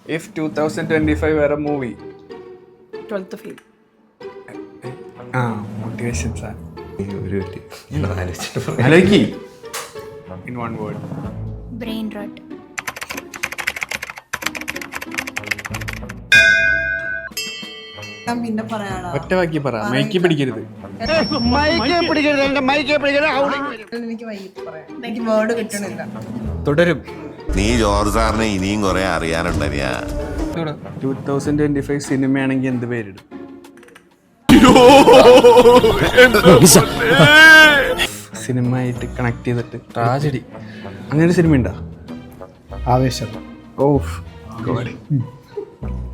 If 2025 were a movie. 12th fail. Motivation sir. In one word. Brain rot. ഒറ്റ വാക്കി പറ, mic പിടിക്കരുത്. എനിക്ക് വേർഡ് കിട്ടണില്ല. തുടരും. നീ ജോർജ് സാറിനെ ഇനിയും കുറെ അറിയാനുണ്ടറിയാ. 2025 സിനിമയാണെങ്കിൽ എന്ത് പേരിടും? സിനിമയായിട്ട് കണക്ട് ചെയ്തിട്ട് ട്രാജഡി അങ്ങനെ ഒരു സിനിമ ഉണ്ടോ? ആവേശം.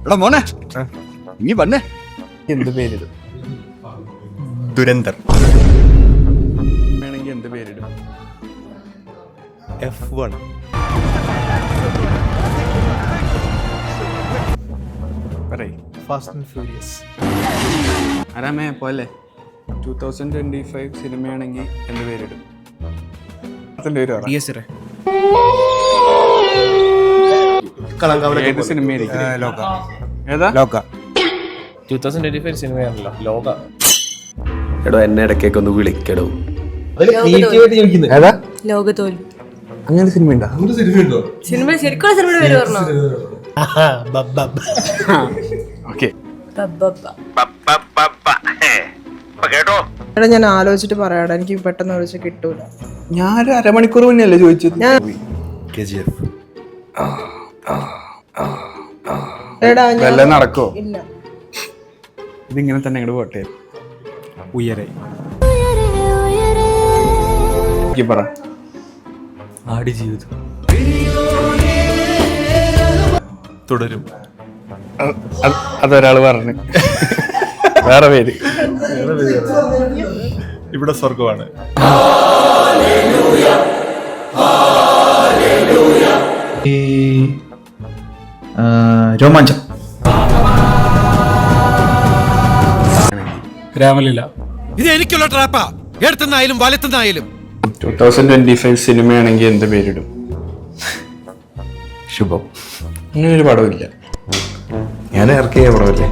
എടാ മോനെ നീ വന്നേ. എന്ത് പേരിടും? ദുരന്തർ. വേണമെങ്കിൽ എന്ത് പേരിടും? F1. പറയ്. Fast and furious. ആരാമേ പോലെ 2025 സിനിമയാണെങ്കിൽ എന്ത് പേരിടും? അതിന്റെ പേര് പറ. ഏത് സിനിമയായിരിക്കും? ഏതാ? ലോക. 2025 സിനിമയാണല്ലോ ലോക. എടോ എന്നെ ഇടയ്ക്കൊക്കെ ഒന്ന് വിളിക്കടോ. ഏതാ? ലോകത്തോൽവി. അങ്ങനെ സിനിമ ഉണ്ടോ? സിനിമ ശരിക്കുള്ള സിനിമയുടെ പേര് പറഞ്ഞോ? ഓക്കെ. എടാ ഞാൻ ആലോചിച്ചിട്ട് പറയാടാ, എനിക്ക് പെട്ടെന്ന് വിളിച്ച് കിട്ടൂല. ഞാനൊരു അരമണിക്കൂർ മുന്നേ അല്ലേ ചോദിച്ചത്? KGF. എടാ വല്ല നടക്കോ? ഇല്ല. ഇതിങ്ങനെ തന്നെ അങ്ങോട്ട് പോട്ടെ. ഉയരെ. പറ. ആടുജീവിതം. തുടരും. അതൊരാള് പറഞ്ഞു. വേറെ പേര്. ഇവിടെ സ്വർഗമാണ്. രോമാഞ്ചം. രാമലീല. ഇത് എനിക്കുള്ള ട്രാപ്പാ. എടുത്തുന്നായാലും വലത്തുന്നായാലും. 2025 സിനിമയാണെങ്കിൽ എന്ത് പേരിടും? ശുഭം. അങ്ങനെ ഒരു പടമില്ല. ഞാൻ ഇറക്കിയ പടമല്ലേ.